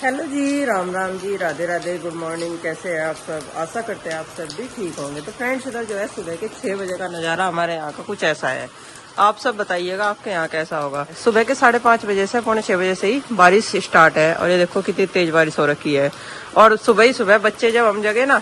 Hello जी, Ram Ram ji, Radhe Radhe, good morning. कैसे हैं आप सब? आशा करते हैं आप सब भी ठीक होंगे। तो फ्रेंड्स, इधर जो है सुबह के 6 बजे का नज़ारा हमारे यहाँ का कुछ ऐसा है। आप सब बताइएगा आपके यहाँ कैसा होगा। सुबह के 5:30 बजे से 5:45 बजे से ही बारिश स्टार्ट है और ये देखो कितनी तेज बारिश हो रखी है। और सुबह ही सुबह बच्चे जब हम जगे ना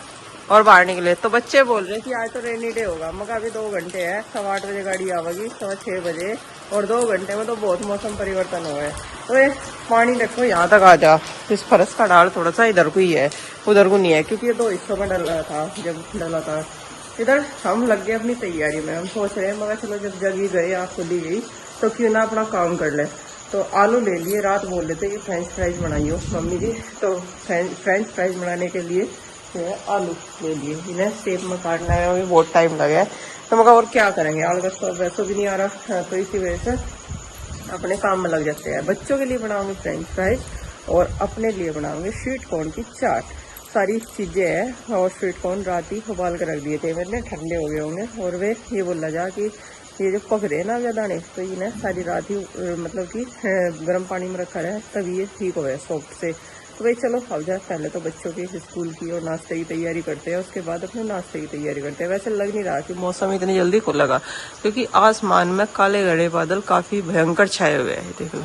और बाहर निकले तो बच्चे बोल रहे हैं कि आज तो रेनी डे होगा। मगर अभी 2 घंटे है, 8:15 बजे गाड़ी आवेगी, 6:15 बजे, और 2 घंटे में तो बहुत मौसम परिवर्तन हुआ है। तो ये पानी देखो यहाँ तक आ जा। इस फरस का डाल थोड़ा सा इधर को ही है, उधर को नहीं है, क्योंकि ये 2 हिस्सों में डल रहा था। जब डला था इधर हम लग गए अपनी तैयारी में। हम सोच रहे हैं मगर चलो जब जगी गए, आँख खुली गई तो क्यों ना अपना काम कर ले। तो आलू ले लिए, रात बोल लेते कि फ्रेंच फ्राइज बनाइयो मम्मी जी। तो फ्रेंच फ्राइज बनाने के लिए आलू ले लिए, इन्हें शेप में काटना है, अभी बहुत टाइम लगा है। तो मगर और क्या करेंगे, आलू तो वैसे भी नहीं आ रहा, तो इसी वजह से अपने काम में लग जाते हैं। बच्चों के लिए बनाऊंगी फ्रेंच फ्राइज और अपने लिए बनाऊंगी स्वीट कॉर्न की चाट। सारी चीज़ें हैं। और स्वीट कॉर्न रात ही उबाल कर रख दिए थे मैंने, ठंडे हो गए होंगे। और वे ये बोला जा कि ये जो पक रहे हैं ना दाने, तो इन्हें सारी रात ही मतलब कि गर्म पानी में रखा है, तभी ये ठीक हो गए सॉफ्ट से। तो भाई चलो अब जाए, पहले तो बच्चों की स्कूल की और नाश्ते की तैयारी करते हैं, उसके बाद अपने नाश्ते की तैयारी करते हैं। वैसे लग नहीं रहा कि मौसम इतनी जल्दी खुलेगा, क्योंकि आसमान में काले घड़े बादल काफी भयंकर छाए हुए हैं, देख लो।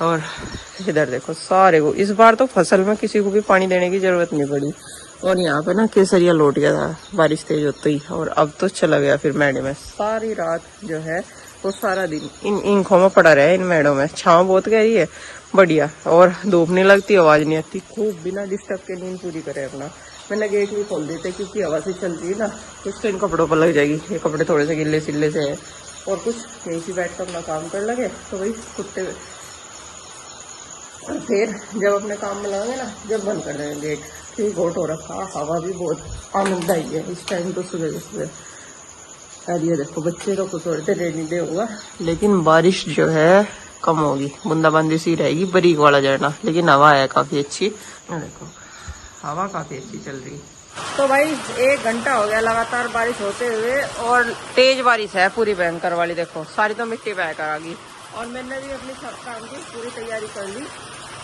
और इधर देखो सारे को, इस बार तो फसल में किसी को भी पानी देने की जरूरत नहीं पड़ी। और यहाँ पे ना केसरिया लौट गया था बारिश तेज होते ही, और अब तो चला गया फिर मेड़े में। सारी रात जो है वो सारा दिन इन इंखों में पड़ा रहा है। इन मेड़ों में छाँव बहुत गहरी है, बढ़िया, और धूप नहीं लगती, आवाज नहीं आती। खूब बिना डिस्टर्ब के नींद पूरी करे अपना। मैंने गेट भी खोल देते क्योंकि हवा से चलती है ना, कुछ तो इन कपड़ों पर लग जाएगी। ये कपड़े थोड़े से गिल्ले सिल्ले से है, और कुछ यहीं से बैठ कर अपना काम कर लगे तो वही कुत्ते। और फिर जब अपने काम में लगेंगे ना, जब बंद कर देंगे गेट। ठीक घोट हो रखा, हवा भी बहुत आनंददायी है इस टाइम तो सुबह सुबह। और ये देखो बच्चे तो कुछ और रेनी डे होगा, लेकिन बारिश जो है कम होगी, बूंदाबांदी सी रहेगी, बारीक वाला झरना। लेकिन हवा है काफी अच्छी, देखो हवा काफी अच्छी चल रही। तो भाई 1 घंटा हो गया लगातार बारिश होते हुए, और तेज बारिश है पूरी भयंकर वाली। देखो सारी तो मिट्टी बह कर आ गई। और मैंने भी अपनी सब काम की पूरी तैयारी कर ली।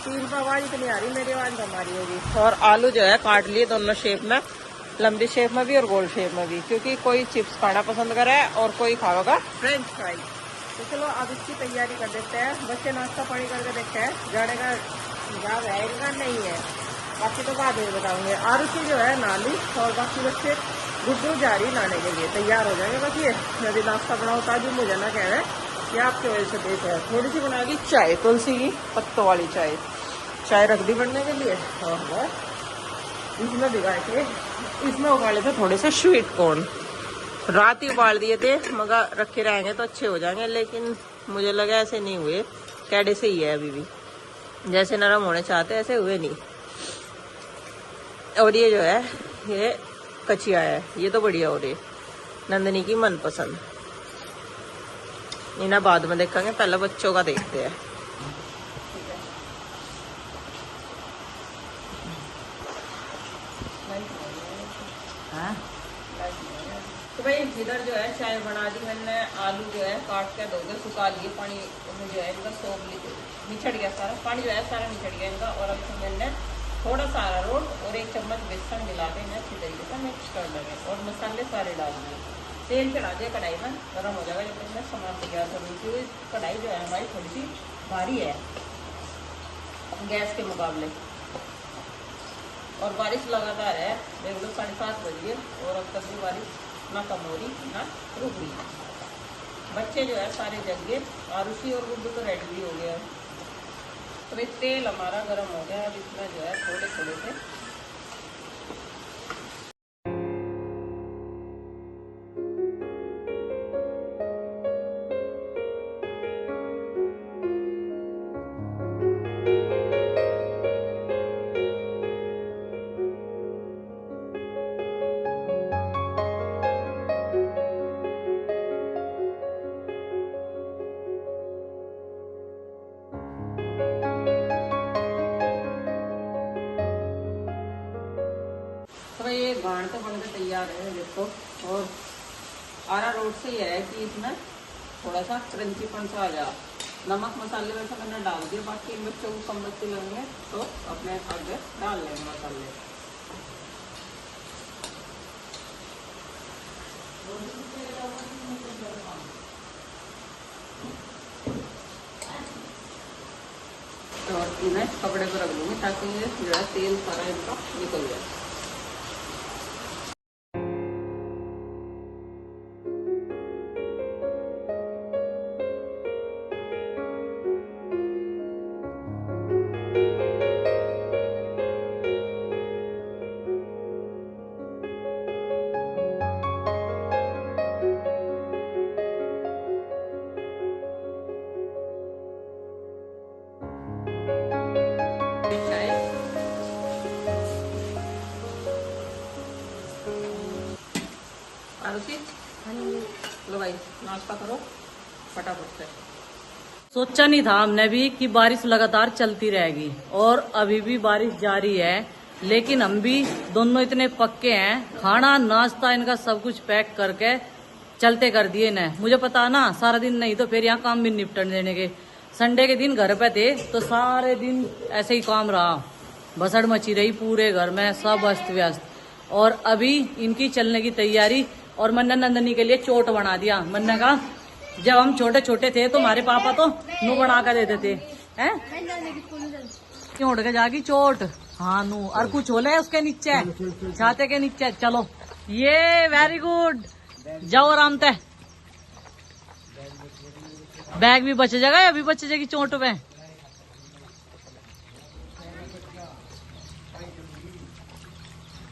3 पर आवाज इतनी आ रही, मेरी आवाज हमारी होगी। और आलू जो है काट लिए दोनों शेप में, लंबी शेप में भी और गोल शेप में भी, क्योंकि कोई चिप्स खाना पसंद करे और कोई खाएगा फ्रेंच फ्राइज। तो चलो अब इसकी तैयारी कर देते हैं। बच्चे नाश्ता पानी करके देखते हैं, जाने का याद है इनका नहीं है, बाकी तो बाद में बताऊंगे। आरुषि जो है नाली, और बाकी बच्चे गुड्डू जा रही नहाने के लिए, तैयार हो जाएंगे। बस ये यदि नाश्ता बनाओ ताकि मुझे ना कह रहे ये आपकी वजह से देख रहे हैं। थोड़ी सी बनाएगी चाय, तुलसी की पत्तों वाली चाय। चाय रख दी बनने के लिए, और इसमें भिगा के इसमें उबाले थे थोड़े से स्वीट कॉर्न। रात ही उबाल दिए थे, मगर रखे रहेंगे तो अच्छे हो जाएंगे, लेकिन मुझे लगा ऐसे नहीं हुए, कैडे से ही है अभी भी, जैसे नरम होने चाहते ऐसे हुए नहीं। और ये जो है ये कचिया है, ये तो बढ़िया हो रही है, नंदनी की मनपसंद। इन्हें बाद में देखेंगे, पहले बच्चों का देखते हैं। तो भाई इधर जो है चाय बना दी मैंने। आलू जो है काट के धो के सुखा लिए, पानी में जो है इनका सोख निचड़ गया, सारा पानी जो है सारा निचड़ गया इनका। और अब मैंने थोड़ा सा अरारोट और 1 चम्मच बेसन मिला के इन्हें अच्छी तरीके से मिक्स कर लगे, और मसाले सारे डाल दिए। तेल चढ़ा दिया कढ़ाई में, गर्म हो जाएगा जब मैं सामान तैयार करूँगी, क्योंकि कढ़ाई जो है हमारी थोड़ी सी भारी है गैस के मुकाबले। और बारिश लगातार है, देख लो 7:30 बज गए और अब तक भी बारिश ना कम हो रही ना रुक रही। बच्चे जो है सारे जग गए, आरुषि और गुड्डू तो रेडी भी हो गया है। तो तेल हमारा गर्म हो गया, अब इसमें जो है थोड़े थोड़े से ये गाढ़ तो बनकर तैयार है देखो। और अरारोट से यह है कि इसमें थोड़ा सा क्रंचीपन सा आ जा, नमक मसाले वैसे मैंने डाल दिए, बाकी इन बच्चों को कम बच्चे लगेंगे तो अपने आगे डाल लेंगे मसाले। और इन्हें कपड़े पर रख लूँगी ताकि ये जो है तेल सारा इनका निकल जाए। लो भाई नाश्ता करो फटाफट से। सोचा नहीं था हमने भी कि बारिश लगातार चलती रहेगी, और अभी भी बारिश जारी है, लेकिन हम भी दोनों इतने पक्के हैं, खाना नाश्ता इनका सब कुछ पैक करके चलते कर दिए इन्हें। मुझे पता ना सारा दिन नहीं तो फिर यहाँ काम भी निपटन देने के। संडे के दिन घर पे थे तो सारे दिन ऐसे ही काम रहा, भसड़ मची रही पूरे घर में, सब अस्त व्यस्त। और अभी इनकी चलने की तैयारी, और मन्ना नंदनी के लिए चोट बना दिया। मन्ना का जब हम छोटे छोटे थे तो हमारे पापा तो नू बना कर देते थे, हैं क्यों उड़ के जागी चोट। हाँ नू, और कुछ होले उसके नीचे, छाते के नीचे। चलो ये वेरी गुड, जाओ आराम से। बैग भी बच जाएगा, अभी बच जाएगी चोट पे।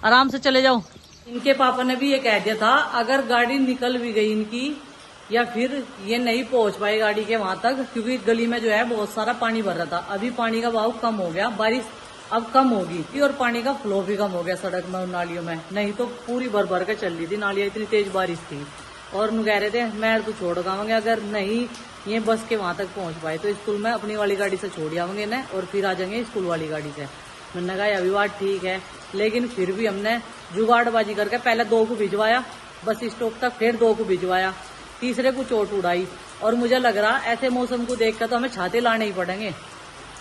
आराम से चले जाओ। इनके पापा ने भी ये कह दिया था अगर गाड़ी निकल भी गई इनकी, या फिर ये नहीं पहुंच पाई गाड़ी के वहां तक, क्योंकि गली में जो है बहुत सारा पानी भर रहा था। अभी पानी का बहाव कम हो गया, बारिश अब कम होगी और पानी का फ्लो भी कम हो गया सड़क में और नालियों में। नहीं तो पूरी भर भर के चल रही थी नालियां, इतनी तेज बारिश थी। और नु कह रहे थे मैं तो छोड़ आवांगे, अगर नहीं ये बस के वहां तक पहुंच पाए तो स्कूल में अपनी वाली गाड़ी से छोड़ आवांगे ना, और फिर आ जाएंगे स्कूल वाली गाड़ी से। मैंने कहा अभी बात ठीक है, लेकिन फिर भी हमने जुगाड़बाजी करके पहले 2 को भिजवाया बस स्टॉप तक, फिर 2 को भिजवाया, तीसरे को चोट उड़ाई। और मुझे लग रहा ऐसे मौसम को देखकर तो हमें छाते लाने ही पड़ेंगे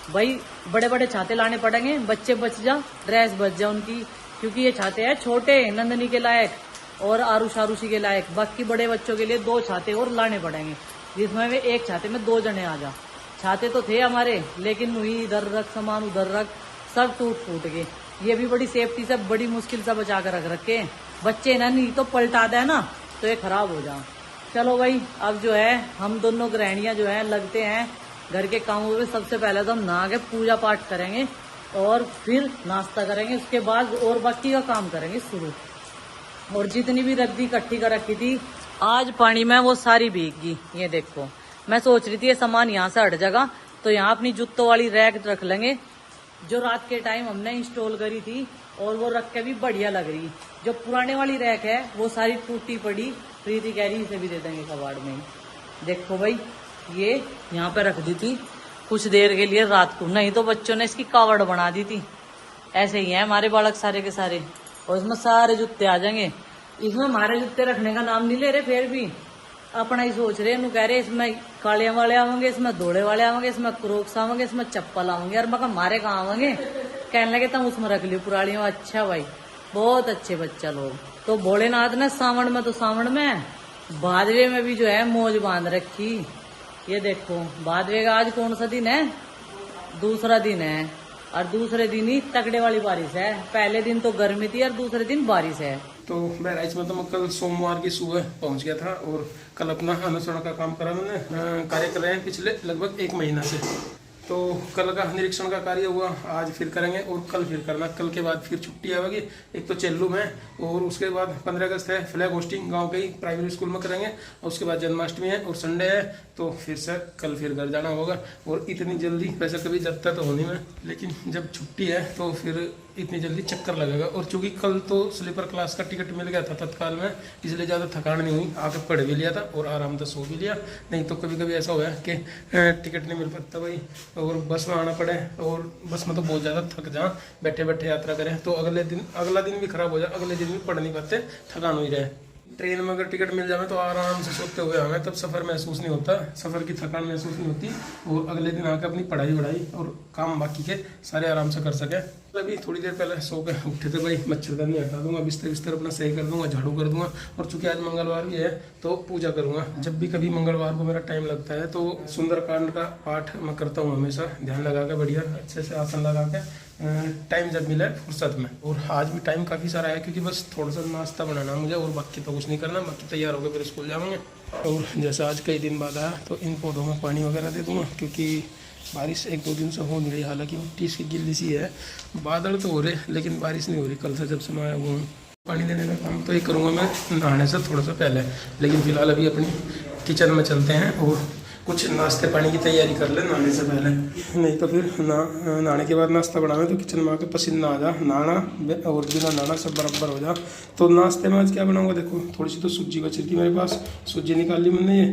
भाई, बड़े बड़े छाते लाने पड़ेंगे। बच्चे बच जा, ड्रेस बच जा उनकी, क्योंकि ये छाते हैं छोटे नंदनी के लायक और आरुष आरुषी के लायक। बाकी बड़े बच्चों के लिए 2 छाते और लाने पड़ेंगे, जिसमें वे एक छाते में 2 जने आ जा। छाते तो थे हमारे, लेकिन वही इधर रख सामान उधर रख, सब टूट फूट गए। ये भी बड़ी सेफ्टी से बड़ी मुश्किल से बचा कर रख रखे। बच्चे ना नहीं तो पलटा दे ना तो ये खराब हो जा। चलो भाई अब जो है हम दोनों गृहिणियां जो है लगते हैं घर के कामों में। सबसे पहले तो हम नहा के पूजा पाठ करेंगे और फिर नाश्ता करेंगे, उसके बाद और बाकी का काम करेंगे शुरू। और जितनी भी रद्दी इकट्ठी कर रखी थी आज पानी में वो सारी भीग गई। ये देखो, मैं सोच रही थी ये सामान यहाँ से हट जाएगा तो यहाँ अपनी जूतों वाली रैक रख लेंगे, जो रात के टाइम हमने इंस्टॉल करी थी, और वो रख के भी बढ़िया लग रही। जो पुराने वाली रैक है वो सारी टूटी पड़ी, प्रीति कह रही इसे भी दे देंगे कबाड़ में। देखो भाई ये यहाँ पे रख दी थी कुछ देर के लिए रात को, नहीं तो बच्चों ने इसकी कावड़ बना दी थी। ऐसे ही है हमारे बालक सारे के सारे, और इसमें सारे जूते आ जाएंगे। इसमें हमारे जूते रखने का नाम नहीं ले रहे, फिर भी अपना ही सोच रहे हैं। कह रहे इसमें काले वाले आवेंगे, इसमें धोड़े वाले आवेंगे, इसमें क्रोक्स आवेंगे, इसमें चप्पल आवेंगे। और मैं हमारे कहाँ आवेंगे, कहने लगे तुम उसमें रख लियो पुरानी। अच्छा भाई बहुत अच्छे बच्चा लोग। तो भोलेनाथ ने सावन में तो सावन में, भादवे में भी जो है मौज बांध रखी। ये देखो भादवे का आज कौन सा दिन है, दूसरा दिन है, और दूसरे दिन ही तकड़े वाली बारिश है। पहले दिन तो गर्मी थी और दूसरे दिन बारिश है। तो बहराइच में तो मैं कल सोमवार की सुबह पहुंच गया था, और कल अपना अनुसरण का काम करा मैंने। कार्य कर रहे हैं पिछले लगभग 1 महीना से। तो कल का निरीक्षण का कार्य हुआ, आज फिर करेंगे और कल फिर करना। कल के बाद फिर छुट्टी आएगी, एक तो चेल्लू में, और उसके बाद 15 अगस्त है फ्लैग होस्टिंग गांव के ही प्राइमरी स्कूल में करेंगे, और उसके बाद जन्माष्टमी है और संडे है। तो फिर से कल फिर घर जाना होगा। और इतनी जल्दी वैसे कभी जाता तो होनी में, लेकिन जब छुट्टी है तो फिर इतनी जल्दी चक्कर लगेगा। और चूंकि कल तो स्लीपर क्लास का टिकट मिल गया था तत्काल में, इसलिए ज़्यादा थकान नहीं हुई, आके पढ़ भी लिया था और आराम से सो भी लिया। नहीं तो कभी कभी ऐसा हुआ कि टिकट नहीं मिल पाता भाई, और बस में आना पड़े, और बस में तो बहुत ज़्यादा थक जाए, बैठे बैठे यात्रा करें तो अगला दिन भी खराब हो जाए, अगले दिन भी पढ़ नहीं पाते, थकान हुई रहे। ट्रेन में अगर टिकट मिल जाए तो आराम से सोते हुए आवे, तब सफ़र महसूस नहीं होता, सफ़र की थकान महसूस नहीं होती, और अगले दिन आकर अपनी पढ़ाई वढ़ाई और काम बाकी के सारे आराम से कर सके। अभी थोड़ी देर पहले सो के उठे थे भाई, मच्छरदानी हटा दूंगा, बिस्तर बिस्तर अपना सही कर दूंगा, झाड़ू कर दूंगा, और चूंकि आज मंगलवार भी है तो पूजा करूंगा। जब भी कभी मंगलवार को मेरा टाइम लगता है तो सुंदरकांड का पाठ मैं करता हूँ हमेशा, ध्यान लगा के बढ़िया अच्छे से आसन लगा के, टाइम जब मिले फुर्सत में। और आज भी टाइम काफ़ी सारा है क्योंकि बस थोड़ा सा नाश्ता बनाना मुझे, और बाकी तो कुछ नहीं करना, बाकी तैयार होकर फिर स्कूल जाएंगे। और जैसे आज कई दिन बाद आया तो इन पौधों में पानी वगैरह दे दूँगा, क्योंकि बारिश 1-2 दिन से हो नहीं रही, हालांकि मिट्टी इसकी गिल्ली सी है, बादल तो हो रहे लेकिन बारिश नहीं हो रही कल से जब से मैं आया हुआ हूँ। पानी देने का काम तो ये करूँगा मैं नहाने से थोड़ा सा पहले, लेकिन फ़िलहाल अभी अपनी किचन में चलते हैं और कुछ नाश्ते पानी की तैयारी कर ले नहाने से पहले, नहीं तो फिर नहाने के बाद नाश्ता बनावे तो किचन में आके पसीना आ जा, नहाना और बिना नहाना सब बराबर हो जा। तो नाश्ते में आज क्या बनाऊंगा देखो, थोड़ी सी तो सूजी बची थी मेरे पास, सूजी निकाल ली मैंने, ये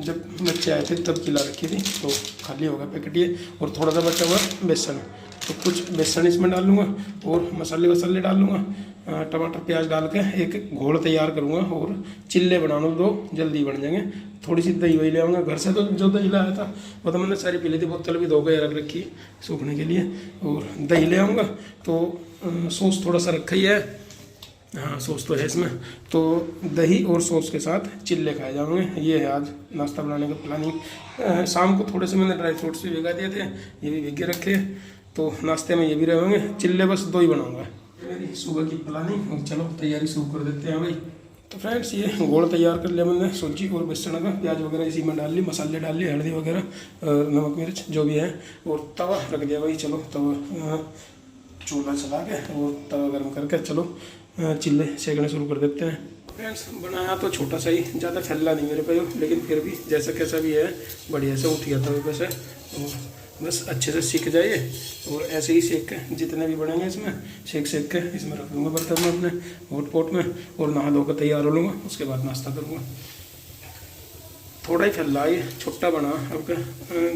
जब बच्चे आए थे तब खिला रखी थी तो खाली होगा पैकेट ये, और थोड़ा सा बचा हुआ बेसन, तो कुछ बेसन इसमें डाल लूँगा और मसाले वसाले डाल लूँगा, टमाटर प्याज डाल के एक घोल तैयार करूँगा और चिल्ले बना लो, 2 जल्दी बन जाएंगे। थोड़ी सी दही वही ले आऊँगा घर से, तो जो दही लाया था वो तो मैंने सारी पी ली थी, बोतल भी 2 रख रखी सूखने के लिए, और दही ले आऊँगा। तो सॉस थोड़ा सा रखा ही है, हाँ सॉस तो है इसमें, तो दही और सॉस के साथ चिल्ले खाए जाएंगे। ये है आज नाश्ता बनाने का प्लानिंग। शाम को थोड़े से मैंने ड्राई फ्रूट्स भी भिगा दिए थे, ये भी भिगे रखे, तो नाश्ते में ये भी रहेंगे। चिल्ले बस 2 ही बनाऊंगा। मेरी सुबह की प्लानिंग, और चलो तैयारी शुरू कर देते हैं भाई। तो फ्रेंड्स ये घोल तैयार कर लिया मैंने सूजी और बेसन का, प्याज वगैरह इसी में डाल ली, मसाले डाल लिए, हल्दी वगैरह, नमक मिर्च जो भी है, और तवा रख दिया भाई। चलो तवा चूल्हा चला के और तवा गर्म करके चलो चिल्ले सेकने शुरू कर देते हैं। फ्रेंड्स बनाया तो छोटा सा ही, ज़्यादा फैला नहीं मेरे पे, लेकिन फिर भी जैसा कैसा भी है बढ़िया से उठ गया तवे पे से, और बस अच्छे से सीख जाइए। और ऐसे ही सेक के जितने भी बनेंगे इसमें सेक के इसमें रख दूँगा बर्तन में अपने हॉट पॉट में, और नहा धो कर तैयार हो लूँगा, उसके बाद नाश्ता करूँगा। थोड़ा ही फैला ये, छोटा बना अब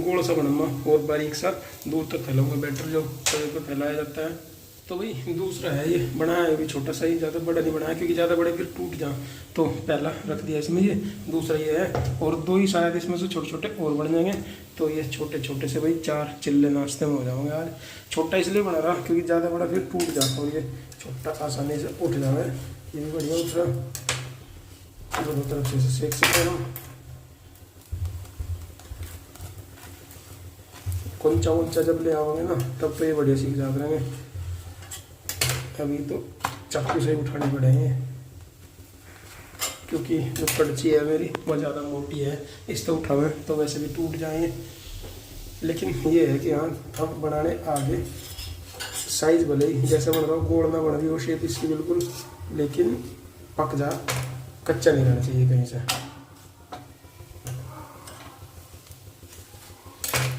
गोल सा बनाऊँगा और बारीक सा दूर तक फैलाऊँगा बैटर जो तवे पर फैलाया जाता है। तो भाई दूसरा है ये, बनाया है भी छोटा सा ही, ज़्यादा बड़ा नहीं बनाया क्योंकि ज़्यादा बड़े फिर टूट जाए, तो पहला रख दिया इसमें ये, दूसरा ये है, और 2 ही शायद इसमें से छोटे छोटे और बन जाएंगे। तो ये छोटे छोटे से भाई 4 चिल्ले नाश्ते में हो जाएंगे आज। छोटा इसलिए बना रहा क्योंकि ज़्यादा बड़ा फिर टूट जाता, और ये छोटा आसानी से उठ जाए, ये भी बढ़िया उठ रहा, दोनों तरफ से सेक सकते हैं। कंचा उंचा जब ले आओगे ना तब तो ये बढ़िया सीख जा करेंगे, अभी तो चाकू से उठाने पड़ेंगे क्योंकि जो कड़ची है मेरी वो ज़्यादा मोटी है, इससे उठावे तो वैसे भी टूट जाएंगे। लेकिन ये है कि हाँ अब बनाने आगे साइज भले ही जैसे बन रहा हो, गोल ना बन रही हो शेप इसकी बिल्कुल, लेकिन पक जा, कच्चा नहीं रहना चाहिए कहीं से।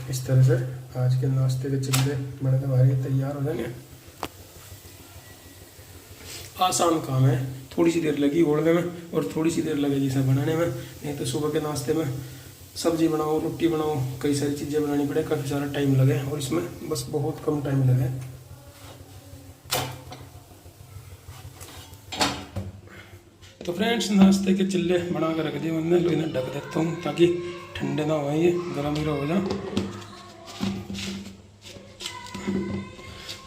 इस तरह से आज के नाश्ते के चिल्ले बड़े हमारे तैयार हो जाएंगे। आसान काम है, थोड़ी सी देर लगी घोड़ने में और थोड़ी सी देर लगेगी इसे बनाने में, नहीं तो सुबह के नाश्ते में सब्जी बनाओ, रोटी बनाओ, कई सारी चीज़ें बनानी पड़े, काफ़ी सारा टाइम लगे, और इसमें बस बहुत कम टाइम लगे। तो फ्रेंड्स नाश्ते के चिल्ले बना कर रख दिए मैंने, लो इन्हें ढक देता हूँ ताकि ठंडे ना हो, ये गर्म ही हो जाए।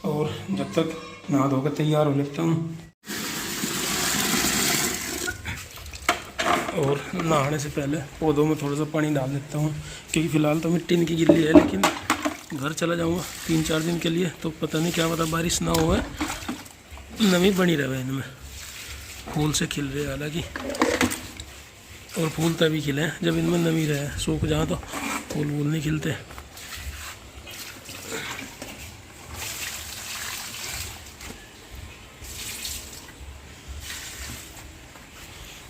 और जब तक नहा धोकर तैयार हो लेता हूँ, और नहाने से पहले पौधों में थोड़ा सा पानी डाल देता हूँ क्योंकि फ़िलहाल तो मिट्टी इनकी गिल्ली है, लेकिन घर चला जाऊँगा 3-4 दिन के लिए, तो पता नहीं क्या पता बारिश ना हो, नमी बनी रहे इनमें। फूल से खिल रहे हालांकि, और फूल तभी खिले जब इनमें नमी रहे, सूख जाए तो फूल नहीं खिलते।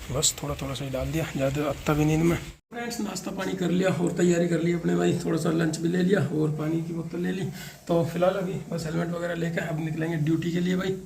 बस थोड़ा थोड़ा सा ही डाल दिया, ज़्यादा अत्ता भी नहीं इनमें। फ्रेंड्स नाश्ता पानी कर लिया और तैयारी कर ली अपने भाई, थोड़ा सा लंच भी ले लिया और पानी की बोतल ले ली। तो फिलहाल अभी बस हेलमेट वगैरह लेकर अब निकलेंगे ड्यूटी के लिए भाई।